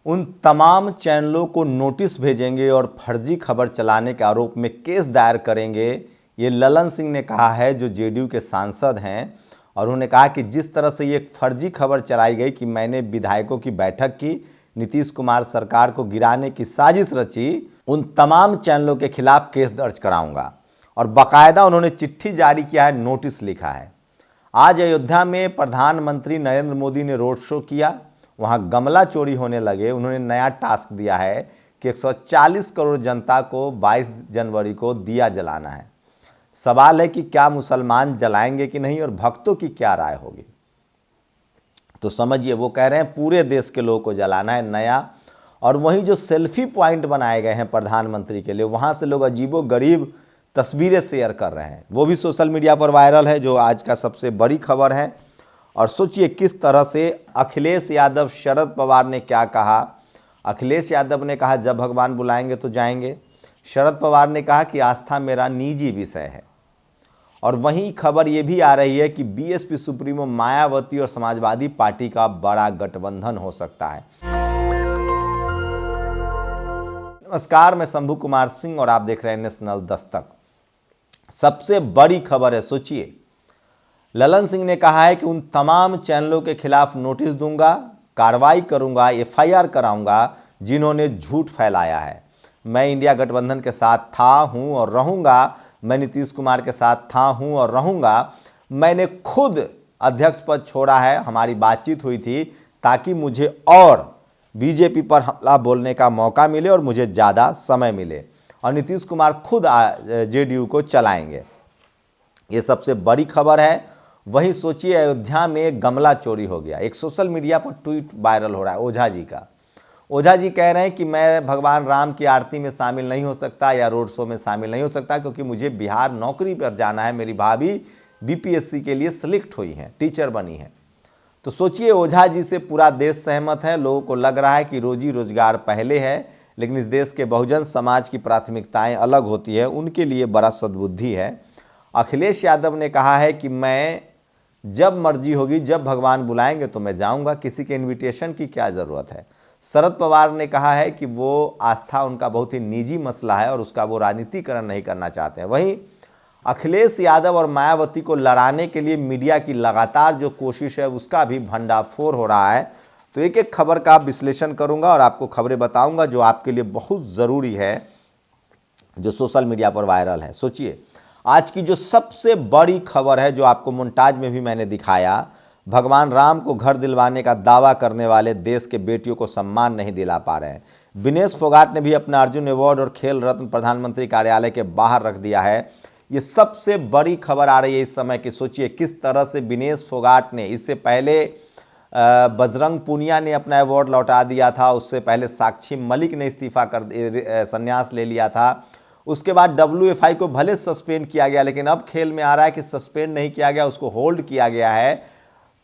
उन तमाम चैनलों को नोटिस भेजेंगे और फर्जी खबर चलाने के आरोप में केस दायर करेंगे, ये ललन सिंह ने कहा है, जो जेडीयू के सांसद हैं। और उन्होंने कहा कि जिस तरह से ये एक फर्जी खबर चलाई गई कि मैंने विधायकों की बैठक की, नीतीश कुमार सरकार को गिराने की साजिश रची, उन तमाम चैनलों के खिलाफ केस दर्ज कराऊंगा। और बाकायदा उन्होंने चिट्ठी जारी किया है, नोटिस लिखा है। आज अयोध्या में प्रधानमंत्री नरेंद्र मोदी ने रोड शो किया, वहां गमला चोरी होने लगे। उन्होंने नया टास्क दिया है कि 140 करोड़ जनता को 22 जनवरी को दिया जलाना है। सवाल है कि क्या मुसलमान जलाएंगे कि नहीं और भक्तों की क्या राय होगी। तो समझिए, वो कह रहे हैं पूरे देश के लोगों को जलाना है नया। और वहीं जो सेल्फी पॉइंट बनाए गए हैं प्रधानमंत्री के लिए, वहां से लोग अजीबो गरीब तस्वीरें शेयर कर रहे हैं, वो भी सोशल मीडिया पर वायरल है, जो आज का सबसे बड़ी खबर है। और सोचिए किस तरह से अखिलेश यादव, शरद पवार ने क्या कहा। अखिलेश यादव ने कहा जब भगवान बुलाएंगे तो जाएंगे। शरद पवार ने कहा कि आस्था मेरा निजी विषय है। और वहीं खबर ये भी आ रही है कि बीएसपी सुप्रीमो मायावती और समाजवादी पार्टी का बड़ा गठबंधन हो सकता है। नमस्कार, मैं शंभू कुमार सिंह और आप देख रहे हैं नेशनल दस्तक। सबसे बड़ी खबर है, सोचिए, ललन सिंह ने कहा है कि उन तमाम चैनलों के खिलाफ नोटिस दूंगा, कार्रवाई करूंगा, एफआईआर कराऊंगा जिन्होंने झूठ फैलाया है। मैं इंडिया गठबंधन के साथ था, हूं और रहूंगा। मैं नीतीश कुमार के साथ था, हूं और रहूंगा। मैंने खुद अध्यक्ष पद छोड़ा है, हमारी बातचीत हुई थी ताकि मुझे और बीजेपी पर हमला बोलने का मौका मिले और मुझे ज़्यादा समय मिले। और नीतीश कुमार खुद जेडीयू को चलाएंगे। ये सबसे बड़ी खबर है। वहीं सोचिए, अयोध्या में गमला चोरी हो गया। एक सोशल मीडिया पर ट्वीट वायरल हो रहा है ओझा जी का। ओझा जी कह रहे हैं कि मैं भगवान राम की आरती में शामिल नहीं हो सकता या रोड शो में शामिल नहीं हो सकता, क्योंकि मुझे बिहार नौकरी पर जाना है। मेरी भाभी बीपीएससी के लिए सिलेक्ट हुई हैं, टीचर बनी हैं। तो सोचिए, ओझा जी से पूरा देश सहमत है। लोगों को लग रहा है कि रोजी रोजगार पहले है, लेकिन इस देश के बहुजन समाज की प्राथमिकताएं अलग होती है, उनके लिए बड़ा सद्बुद्धि है। अखिलेश यादव ने कहा है कि मैं जब मर्जी होगी, जब भगवान बुलाएंगे तो मैं जाऊंगा, किसी के इनविटेशन की क्या ज़रूरत है। शरद पवार ने कहा है कि वो आस्था उनका बहुत ही निजी मसला है और उसका वो राजनीतिकरण नहीं करना चाहते हैं। वहीं अखिलेश यादव और मायावती को लड़ाने के लिए मीडिया की लगातार जो कोशिश है, उसका भी भंडाफोड़ हो रहा है। तो एक एक खबर का विश्लेषण करूंगा और आपको खबरें बताऊंगा जो आपके लिए बहुत ज़रूरी है, जो सोशल मीडिया पर वायरल है। सोचिए, आज की जो सबसे बड़ी खबर है, जो आपको मोन्टाज में भी मैंने दिखाया, भगवान राम को घर दिलवाने का दावा करने वाले देश के बेटियों को सम्मान नहीं दिला पा रहे हैं। विनेश फोगाट ने भी अपना अर्जुन अवार्ड और खेल रत्न प्रधानमंत्री कार्यालय के बाहर रख दिया है। ये सबसे बड़ी खबर आ रही है इस समय की। सोचिए किस तरह से विनेश फोगाट ने, इससे पहले बजरंग पूनिया ने अपना अवार्ड लौटा दिया था, उससे पहले साक्षी मलिक ने इस्तीफा कर संन्यास ले लिया था। उसके बाद WFI को भले सस्पेंड किया गया, लेकिन अब खेल में आ रहा है कि सस्पेंड नहीं किया गया, उसको होल्ड किया गया है।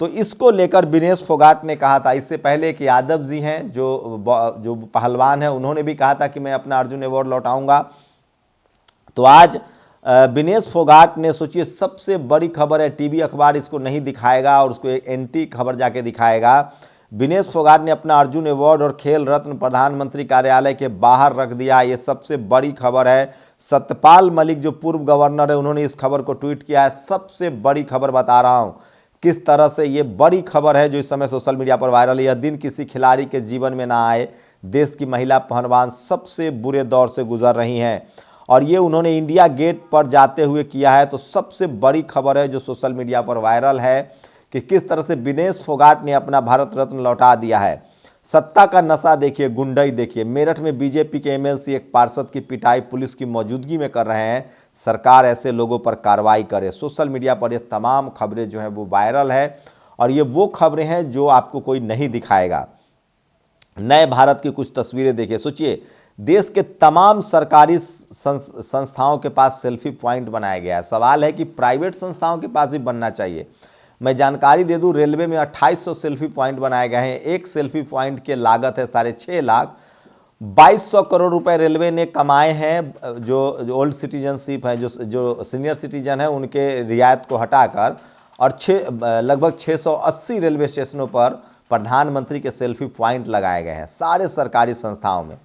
तो इसको लेकर विनेश फोगाट ने कहा था। इससे पहले कि यादव जी हैं जो पहलवान हैं, उन्होंने भी कहा था कि मैं अपना अर्जुन अवार्ड लौटाऊंगा। तो आज विनेश फोगाट ने, सोचिए सबसे बड़ी खबर है, टीवी अखबार इसको नहीं दिखाएगा और उसको एक एंटी खबर जाके दिखाएगा। विनेश फोगाट ने अपना अर्जुन अवार्ड और खेल रत्न प्रधानमंत्री कार्यालय के बाहर रख दिया। ये सबसे बड़ी खबर है। सत्यपाल मलिक जो पूर्व गवर्नर है, उन्होंने इस खबर को ट्वीट किया है। सबसे बड़ी खबर बता रहा हूँ किस तरह से ये बड़ी खबर है जो इस समय सोशल मीडिया पर वायरल है। यह दिन किसी खिलाड़ी के जीवन में ना आए। देश की महिला पहलवान सबसे बुरे दौर से गुजर रही हैं और ये उन्होंने इंडिया गेट पर जाते हुए किया है। तो सबसे बड़ी खबर है जो सोशल मीडिया पर वायरल है कि किस तरह से विनेश फोगाट ने अपना भारत रत्न लौटा दिया है। सत्ता का नशा देखिए, गुंडई देखिए। मेरठ में बीजेपी के एमएलसी एक पार्षद की पिटाई पुलिस की मौजूदगी में कर रहे हैं। सरकार ऐसे लोगों पर कार्रवाई करे। सोशल मीडिया पर ये तमाम खबरें जो हैं वो वायरल है और ये वो खबरें हैं जो आपको कोई नहीं दिखाएगा। नए भारत की कुछ तस्वीरें देखिए। सोचिए, देश के तमाम सरकारी संस्थाओं के पास सेल्फी पॉइंट बनाया गया है। सवाल है कि प्राइवेट संस्थाओं के पास भी बनना चाहिए। मैं जानकारी दे दूं, रेलवे में 2800 सेल्फी पॉइंट बनाए गए हैं। एक सेल्फी पॉइंट की लागत है 6.5 लाख। 2200 करोड़ रुपए रेलवे ने कमाए हैं। जो ओल्ड सिटीजनशिप है, जो सीनियर सिटीजन है, उनके रियायत को हटाकर और लगभग 680 रेलवे स्टेशनों पर प्रधानमंत्री के सेल्फी पॉइंट लगाए गए हैं सारे सरकारी संस्थाओं में।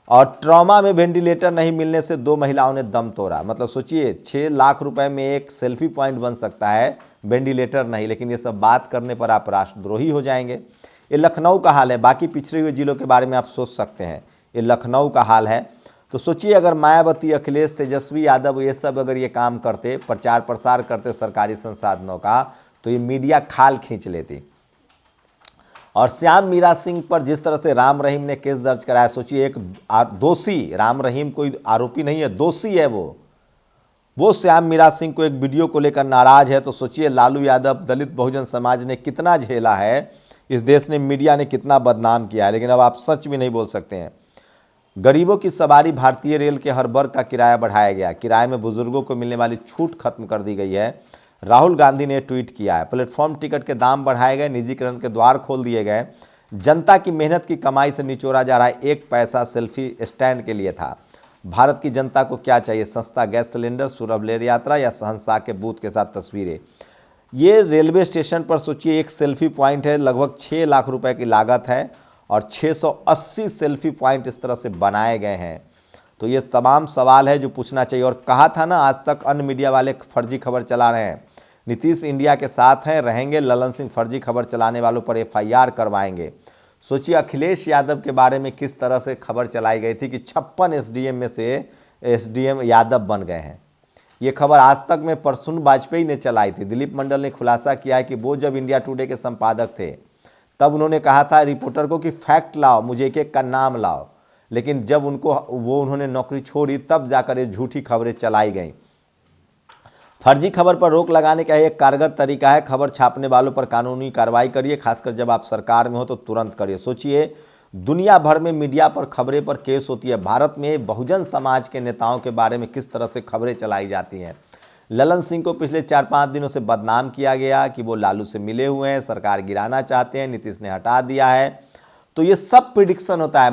और ट्रॉमा में वेंटिलेटर नहीं मिलने से 2 महिलाओं ने दम तोड़ा। मतलब सोचिए 6 लाख रुपए में एक सेल्फी पॉइंट बन सकता है, वेंटिलेटर नहीं। लेकिन ये सब बात करने पर आप राष्ट्रद्रोही हो जाएंगे। ये लखनऊ का हाल है, बाकी पिछड़े हुए जिलों के बारे में आप सोच सकते हैं, ये लखनऊ का हाल है। तो सोचिए अगर मायावती, अखिलेश, तेजस्वी यादव ये सब अगर ये काम करते, प्रचार प्रसार करते सरकारी संसाधनों का, तो ये मीडिया खाल खींच लेती। और श्याम मीरा सिंह पर जिस तरह से राम रहीम ने केस दर्ज कराया, सोचिए एक दोषी, राम रहीम कोई आरोपी नहीं है, दोषी है वो श्याम मीरा सिंह को एक वीडियो को लेकर नाराज है। तो सोचिए लालू यादव, दलित बहुजन समाज ने कितना झेला है, इस देश ने, मीडिया ने कितना बदनाम किया है। लेकिन अब आप सच भी नहीं बोल सकते हैं। गरीबों की सवारी, भारतीय रेल के हर वर्ग का किराया बढ़ाया गया, किराए में बुजुर्गों को मिलने वाली छूट खत्म कर दी गई है। राहुल गांधी ने ट्वीट किया है। प्लेटफॉर्म टिकट के दाम बढ़ाए गए, निजीकरण के द्वार खोल दिए गए। जनता की मेहनत की कमाई से निचोड़ा जा रहा है 1 पैसा सेल्फी स्टैंड के लिए था। भारत की जनता को क्या चाहिए? सस्ता गैस सिलेंडर, सुलभ रेल यात्रा या शहंशाह के बूथ के साथ तस्वीरें। ये रेलवे स्टेशन पर सोचिए एक सेल्फी पॉइंट है, लगभग 6 लाख रुपए की लागत है और 680 सेल्फी पॉइंट इस तरह से बनाए गए हैं। तो ये तमाम सवाल है जो पूछना चाहिए। और कहा था ना, आज तक अन्य मीडिया वाले फर्जी खबर चला रहे हैं। नीतीश इंडिया के साथ हैं, रहेंगे। ललन सिंह फर्जी खबर चलाने वालों पर FIR करवाएंगे। सोचिए अखिलेश यादव के बारे में किस तरह से खबर चलाई गई थी कि 56 SDM में से SDM यादव बन गए हैं। ये खबर आज तक में प्रसून वाजपेयी ने चलाई थी। दिलीप मंडल ने खुलासा किया है कि वो जब इंडिया टुडे के संपादक थे तब उन्होंने कहा था रिपोर्टर को कि फैक्ट लाओ, मुझे एक एक का नाम लाओ। लेकिन जब उन्होंने नौकरी छोड़ी तब जाकर ये झूठी खबरें चलाई गई। फर्जी खबर पर रोक लगाने का एक कारगर तरीका है, खबर छापने वालों पर कानूनी कार्रवाई करिए, खासकर जब आप सरकार में हो तो तुरंत करिए। सोचिए दुनिया भर में मीडिया पर खबरें पर केस होती है, भारत में बहुजन समाज के नेताओं के बारे में किस तरह से खबरें चलाई जाती हैं। ललन सिंह को पिछले 4-5 दिनों से बदनाम किया गया कि वो लालू से मिले हुए हैं, सरकार गिराना चाहते हैं, नीतीश ने हटा दिया है। तो ये सब प्रिडिक्शन होता है।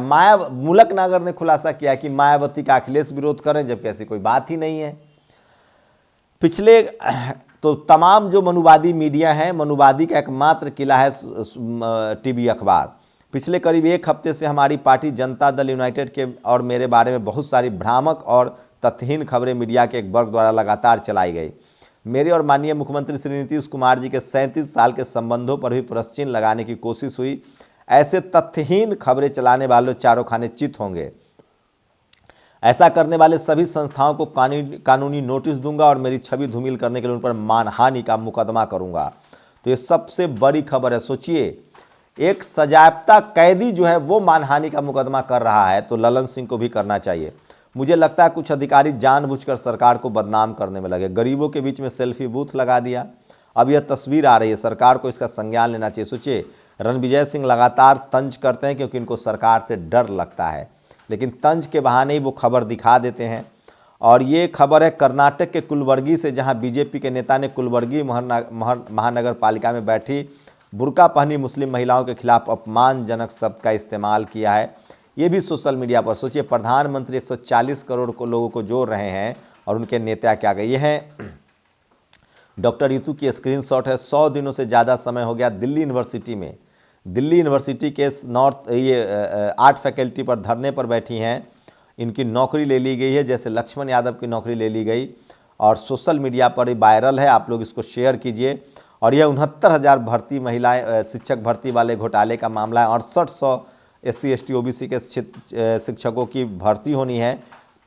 मुलक नागर ने खुलासा किया कि मायावती का अखिलेश विरोध करें, जबकि ऐसी कोई बात ही नहीं है। पिछले तो तमाम जो मनुवादी मीडिया है, मनुवादी का एकमात्र किला है टीवी अखबार। पिछले करीब 1 हफ्ते से हमारी पार्टी जनता दल यूनाइटेड के और मेरे बारे में बहुत सारी भ्रामक और तथ्यहीन खबरें मीडिया के एक वर्ग द्वारा लगातार चलाई गई। मेरे और माननीय मुख्यमंत्री श्री नीतीश कुमार जी के 37 साल के संबंधों पर भी प्रश्नचिन्ह लगाने की कोशिश हुई। ऐसे तथ्यहीन खबरें चलाने वाले चारों खाने चित होंगे। ऐसा करने वाले सभी संस्थाओं को कानूनी नोटिस दूंगा और मेरी छवि धूमिल करने के लिए उन पर मानहानि का मुकदमा करूंगा। तो ये सबसे बड़ी खबर है। सोचिए एक सजायाफ्ता कैदी जो है वो मानहानि का मुकदमा कर रहा है, तो ललन सिंह को भी करना चाहिए। मुझे लगता है कुछ अधिकारी जानबूझकर सरकार को बदनाम करने में लगे। गरीबों के बीच में सेल्फी बूथ लगा दिया। अब यह तस्वीर आ रही है, सरकार को इसका संज्ञान लेना चाहिए। सोचिए रणविजय सिंह लगातार तंज करते हैं क्योंकि इनको सरकार से डर लगता है, लेकिन तंज के बहाने ही वो खबर दिखा देते हैं। और ये खबर है कर्नाटक के कुलबर्गी से, जहां बीजेपी के नेता ने कुलबर्गी महानगर पालिका में बैठी बुर्का पहनी मुस्लिम महिलाओं के खिलाफ अपमानजनक शब्द का इस्तेमाल किया है। ये भी सोशल मीडिया पर। सोचिए प्रधानमंत्री 140 करोड़ को लोगों को जोड़ रहे हैं और उनके नेता क्या गए। ये हैं डॉक्टर रितु की स्क्रीनशॉट है। 100 दिनों से ज़्यादा समय हो गया दिल्ली यूनिवर्सिटी में, दिल्ली यूनिवर्सिटी के आर्ट फैकल्टी पर धरने पर बैठी हैं। इनकी नौकरी ले ली गई है, जैसे लक्ष्मण यादव की नौकरी ले ली गई और सोशल मीडिया पर वायरल है। आप लोग इसको शेयर कीजिए। और यह 69,000 भर्ती महिलाएं शिक्षक भर्ती वाले घोटाले का मामला है। 6800 SC ST OBC के शिक्षकों की भर्ती होनी है,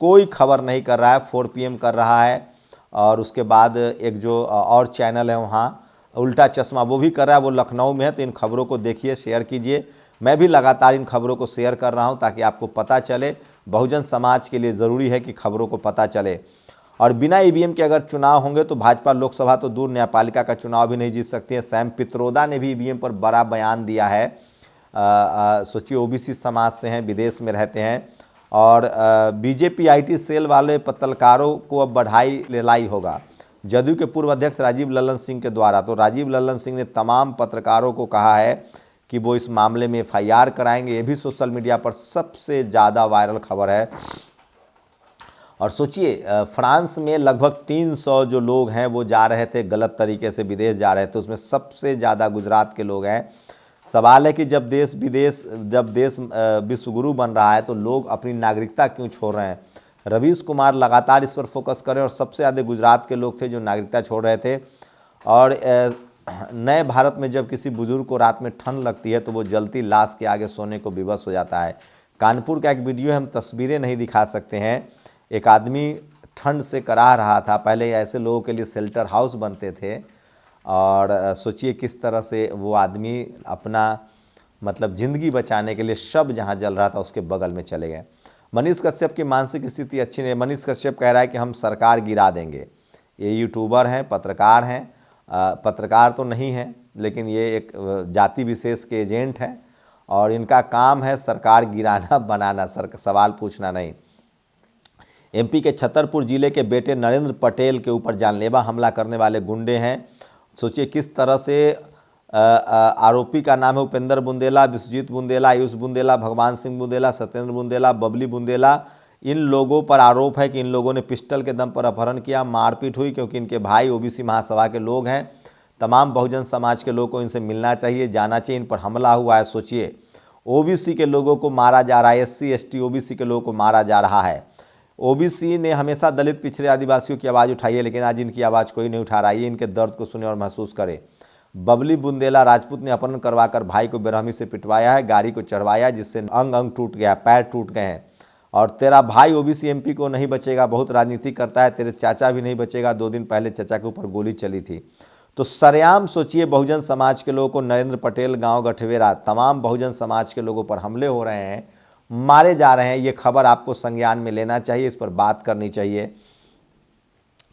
कोई खबर नहीं कर रहा है। 4 PM कर रहा है। और उसके बाद एक जो और चैनल है वहाँ उल्टा चश्मा, वो भी कर रहा है, वो लखनऊ में है। तो इन खबरों को देखिए, शेयर कीजिए। मैं भी लगातार इन खबरों को शेयर कर रहा हूँ ताकि आपको पता चले। बहुजन समाज के लिए ज़रूरी है कि खबरों को पता चले। और बिना EVM के अगर चुनाव होंगे तो भाजपा लोकसभा तो दूर, न्यायपालिका का चुनाव भी नहीं जीत सकती है। सैम पित्रोदा ने भी EVM पर बड़ा बयान दिया है। सोचिए OBC समाज से हैं, विदेश में रहते हैं। और BJP IT सेल वाले पत्रकारों को अब बढ़ाई लेलाई होगा। जदयू के पूर्व अध्यक्ष राजीव ललन सिंह के द्वारा। तो राजीव ललन सिंह ने तमाम पत्रकारों को कहा है कि वो इस मामले में FIR कराएंगे। ये भी सोशल मीडिया पर सबसे ज़्यादा वायरल खबर है। और सोचिए फ्रांस में लगभग 300 जो लोग हैं वो जा रहे थे, गलत तरीके से विदेश जा रहे थे, उसमें सबसे ज़्यादा गुजरात के लोग हैं। सवाल है कि जब देश विश्वगुरु बन रहा है तो लोग अपनी नागरिकता क्यों छोड़ रहे हैं। रवीश कुमार लगातार इस पर फोकस करें, और सबसे ज़्यादा गुजरात के लोग थे जो नागरिकता छोड़ रहे थे। और नए भारत में जब किसी बुजुर्ग को रात में ठंड लगती है तो वो जलती लाश के आगे सोने को विवश हो जाता है। कानपुर का एक वीडियो, हम तस्वीरें नहीं दिखा सकते हैं, एक आदमी ठंड से कराह रहा था। पहले ऐसे लोगों के लिए शेल्टर हाउस बनते थे, और सोचिए किस तरह से वो आदमी अपना मतलब ज़िंदगी बचाने के लिए शव जहाँ जल रहा था उसके बगल में चले गए। मनीष कश्यप की मानसिक स्थिति अच्छी नहीं है। मनीष कश्यप कह रहा है कि हम सरकार गिरा देंगे। ये यूट्यूबर हैं, पत्रकार हैं, पत्रकार तो नहीं हैं, लेकिन ये एक जाति विशेष के एजेंट हैं, और इनका काम है सरकार गिराना बनाना, सवाल पूछना नहीं। एमपी के छतरपुर जिले के बेटे नरेंद्र पटेल के ऊपर जानलेवा हमला करने वाले गुंडे हैं। सोचिए किस तरह से आरोपी का नाम है उपेंद्र बुंदेला, विश्वजीत बुंदेला, आयुष बुंदेला, भगवान सिंह बुंदेला, सत्येंद्र बुंदेला, बबली बुंदेला। इन लोगों पर आरोप है कि इन लोगों ने पिस्टल के दम पर अपहरण किया, मारपीट हुई, क्योंकि इनके भाई ओबीसी महासभा के लोग हैं। तमाम बहुजन समाज के लोगों को इनसे मिलना चाहिए, जाना चाहिए। इन पर हमला हुआ है। सोचिए ओबीसी के लोगों को मारा जा रहा है, एससी एसटी ओबीसी के लोगों को मारा जा रहा है। ओबीसी ने हमेशा दलित पिछड़े आदिवासियों की आवाज़ उठाई है, लेकिन आज इनकी आवाज़ कोई नहीं उठा रहा है। इनके दर्द को सुने और महसूस करे। बबली बुंदेला राजपूत ने अपहरण करवाकर भाई को बेरहमी से पिटवाया है, गाड़ी को चढ़वाया, जिससे अंग अंग टूट गया, पैर टूट गए हैं। और तेरा भाई ओबीसी एमपी को नहीं बचेगा, बहुत राजनीति करता है, तेरे चाचा भी नहीं बचेगा। 2 दिन पहले चाचा के ऊपर गोली चली थी। तो सरेआम सोचिए बहुजन समाज के लोगों को, नरेंद्र पटेल गांव गठवेरा, तमाम बहुजन समाज के लोगों पर हमले हो रहे हैं, मारे जा रहे हैं। ये खबर आपको संज्ञान में लेना चाहिए, इस पर बात करनी चाहिए।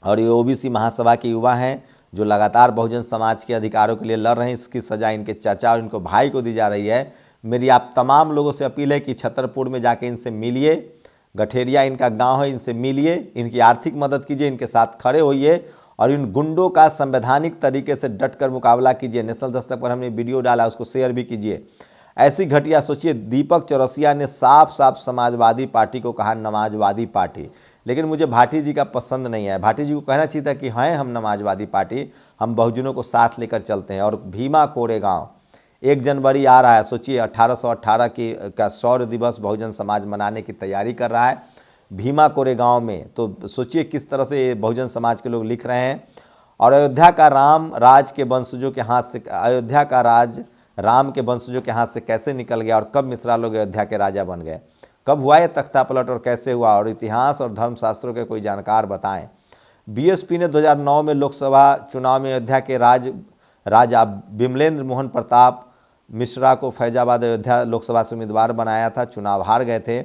और ये ओबीसी महासभा के युवा हैं जो लगातार बहुजन समाज के अधिकारों के लिए लड़ रहे हैं। इसकी सजा इनके चाचा और इनको भाई को दी जा रही है। मेरी आप तमाम लोगों से अपील है कि छतरपुर में जाके इनसे मिलिए, गठेरिया इनका गांव है, इनसे मिलिए, इनकी आर्थिक मदद कीजिए, इनके साथ खड़े होइए, और इन गुंडों का संवैधानिक तरीके से डटकर मुकाबला कीजिए। नेशनल दस्तक पर हमने वीडियो डाला, उसको शेयर भी कीजिए। ऐसी घटिया सोचिए, दीपक चौरसिया ने साफ साफ समाजवादी पार्टी को कहा नमाजवादी पार्टी, लेकिन मुझे भाटी जी का पसंद नहीं है। भाटी जी को कहना चाहिए था कि हैं हम नमाजवादी पार्टी, हम बहुजनों को साथ लेकर चलते हैं। और भीमा कोरेगांव 1 जनवरी आ रहा है। सोचिए 1818 का शौर्य दिवस बहुजन समाज मनाने की तैयारी कर रहा है भीमा कोरेगांव में। तो सोचिए किस तरह से बहुजन समाज के लोग लिख रहे हैं। और अयोध्या का राम राज के वंशजों के हाथ से, अयोध्या का राज राम के वंशजों के हाथ से कैसे निकल गया, और कब मिश्रा लोग अयोध्या के राजा बन गए, कब हुआ ये तख्ता पलट और कैसे हुआ, और इतिहास और धर्मशास्त्रों के कोई जानकार बताएं। बीएसपी ने 2009 में लोकसभा चुनाव में अयोध्या के राजा विमलेंद्र मोहन प्रताप मिश्रा को फैजाबाद अयोध्या लोकसभा से उम्मीदवार बनाया था, चुनाव हार गए थे।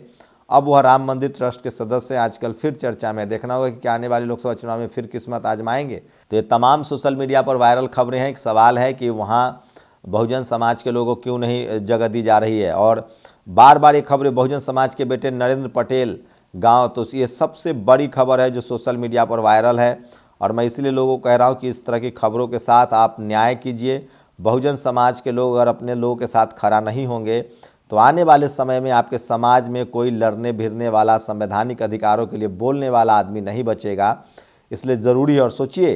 अब वह राम मंदिर ट्रस्ट के सदस्य आजकल फिर चर्चा में। देखना होगा कि क्या आने वाले लोकसभा चुनाव में फिर किस्मत आजमाएंगे। तो ये तमाम सोशल मीडिया पर वायरल खबरें हैं। एक सवाल है कि वहाँ बहुजन समाज के लोगों को क्यों नहीं जगह दी जा रही है। और बार बार ये खबरें बहुजन समाज के बेटे नरेंद्र पटेल गांव, तो ये सबसे बड़ी खबर है जो सोशल मीडिया पर वायरल है। और मैं इसलिए लोगों को कह रहा हूँ कि इस तरह की खबरों के साथ आप न्याय कीजिए। बहुजन समाज के लोग अगर अपने लोगों के साथ खड़ा नहीं होंगे तो आने वाले समय में आपके समाज में कोई लड़ने भिड़ने वाला, संवैधानिक अधिकारों के लिए बोलने वाला आदमी नहीं बचेगा। इसलिए ज़रूरी है। और सोचिए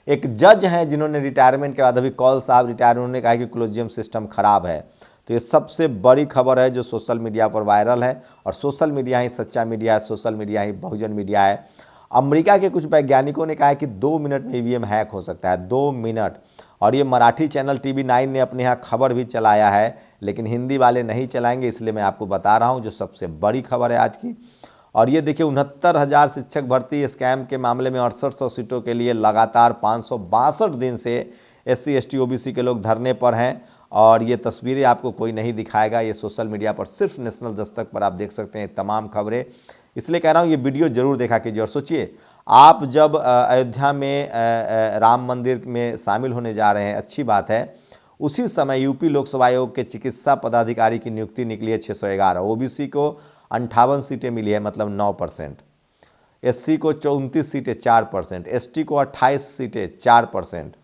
एक जज हैं जिन्होंने रिटायरमेंट के बाद, अभी कौल साहब रिटायर, उन्होंने कहा कि कॉलेजियम सिस्टम खराब है। तो ये सबसे बड़ी खबर है जो सोशल मीडिया पर वायरल है। और सोशल मीडिया ही सच्चा मीडिया है, सोशल मीडिया ही बहुजन मीडिया है। अमेरिका के कुछ वैज्ञानिकों ने कहा है कि 2 मिनट में ईवीएम हैक हो सकता है, 2 मिनट। और ये मराठी चैनल TV9 ने अपने यहाँ खबर भी चलाया है, लेकिन हिंदी वाले नहीं चलाएंगे, इसलिए मैं आपको बता रहा हूँ जो सबसे बड़ी खबर है आज की। और ये देखिए 69,000 शिक्षक भर्ती स्कैम के मामले में 6800 सीटों के लिए लगातार 562 दिन से SC ST OBC के लोग धरने पर हैं। और ये तस्वीरें आपको कोई नहीं दिखाएगा, ये सोशल मीडिया पर सिर्फ नेशनल दस्तक पर आप देख सकते हैं तमाम खबरें। इसलिए कह रहा हूँ ये वीडियो ज़रूर देखा कीजिए। और सोचिए आप जब अयोध्या में राम मंदिर में शामिल होने जा रहे हैं, अच्छी बात है, उसी समय यूपी लोकसभा आयोग के चिकित्सा पदाधिकारी की नियुक्ति निकली है 611। OBC को 58 सीटें मिली है, मतलब 9%। SC को 34 सीटें 4%, ST को 28 सीटें 4%,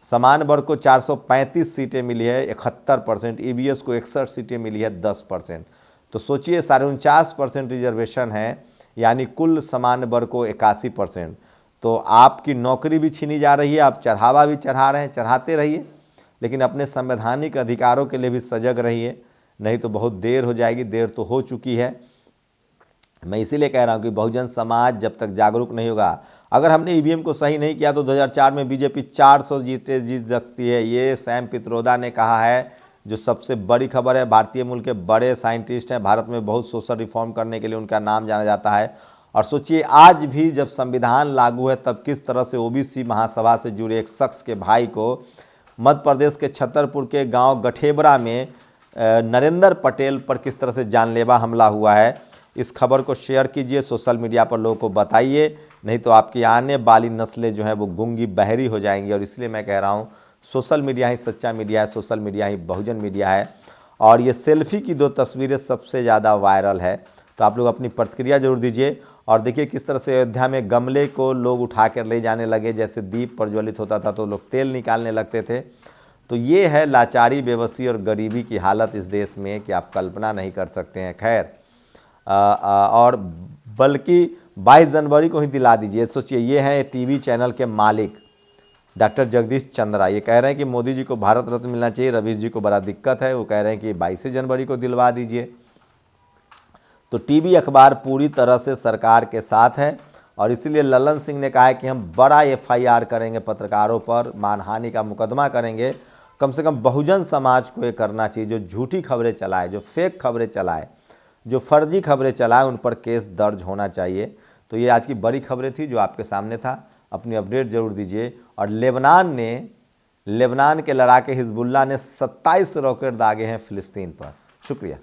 समान वर्ग को 435 सीटें मिली है 71%, EBS को 61 सीटें मिली है 10%। तो सोचिए 49.5% रिजर्वेशन है यानी कुल सामान्य वर्ग को 81%। तो आपकी नौकरी भी छीनी जा रही है, आप चढ़ावा भी चढ़ा रहे हैं, चढ़ाते रहिए, लेकिन अपने संवैधानिक अधिकारों के लिए भी सजग रहिए, नहीं तो बहुत देर हो जाएगी। देर तो हो चुकी है। मैं इसीलिए कह रहा हूँ कि बहुजन समाज जब तक जागरूक नहीं होगा, अगर हमने ईवीएम को सही नहीं किया तो 2004 में बीजेपी 400 जीत सकती है। ये सैम पित्रोदा ने कहा है, जो सबसे बड़ी खबर है। भारतीय मूल के बड़े साइंटिस्ट हैं, भारत में बहुत सोशल रिफॉर्म करने के लिए उनका नाम जाना जाता है। और सोचिए, आज भी जब संविधान लागू है तब किस तरह से ओबीसी महासभा से जुड़े एक शख्स के भाई को मध्य प्रदेश के छतरपुर के गांव गठेबरा में नरेंद्र पटेल पर किस तरह से जानलेवा हमला हुआ है। इस खबर को शेयर कीजिए, सोशल मीडिया पर लोगों को बताइए, नहीं तो आपकी आने वाली नस्लें जो हैं वो गूंगी बहरी हो जाएंगी। और इसलिए मैं कह रहा हूँ, सोशल मीडिया ही सच्चा मीडिया है, सोशल मीडिया ही बहुजन मीडिया है। और ये सेल्फी की 2 तस्वीरें सबसे ज़्यादा वायरल है, तो आप लोग अपनी प्रतिक्रिया जरूर दीजिए। और देखिए किस तरह से अयोध्या में गमले को लोग उठा कर ले जाने लगे, जैसे दीप प्रज्वलित होता था तो लोग तेल निकालने लगते थे। तो ये है लाचारी, बेबसी और गरीबी की हालत इस देश में कि आप कल्पना नहीं कर सकते हैं। खैर, और बल्कि 22 जनवरी को ही दिला दीजिए। सोचिए, ये हैं टीवी चैनल के मालिक डॉक्टर जगदीश चंद्रा, ये कह रहे हैं कि मोदी जी को भारत रत्न मिलना चाहिए, रवीश जी को बड़ा दिक्कत है, वो कह रहे हैं कि 22 जनवरी को दिलवा दीजिए। तो टीवी अखबार पूरी तरह से सरकार के साथ है, और इसीलिए ललन सिंह ने कहा है कि हम बड़ा FIR करेंगे पत्रकारों पर, मानहानि का मुकदमा करेंगे। कम से कम बहुजन समाज को ये करना चाहिए, जो झूठी खबरें चलाए, जो फेक खबरें चलाए, जो फर्जी खबरें चलाए, उन पर केस दर्ज होना चाहिए। तो ये आज की बड़ी खबरें थी जो आपके सामने था। अपनी अपडेट जरूर दीजिए। और लेबनान के लड़ाके हिजबुल्लाह ने 27 रॉकेट दागे हैं फिलिस्तीन पर। शुक्रिया।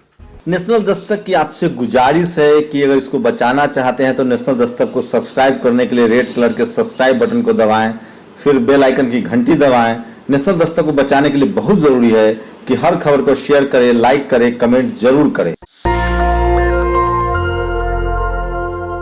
नेशनल दस्तक की आपसे गुजारिश है कि अगर इसको बचाना चाहते हैं तो नेशनल दस्तक को सब्सक्राइब करने के लिए रेड कलर के सब्सक्राइब बटन को दबाएं, फिर बेल आइकन की घंटी दबाएं। नेशनल दस्तक को बचाने के लिए बहुत जरूरी है कि हर खबर को शेयर करें, लाइक करें, कमेंट जरूर करें।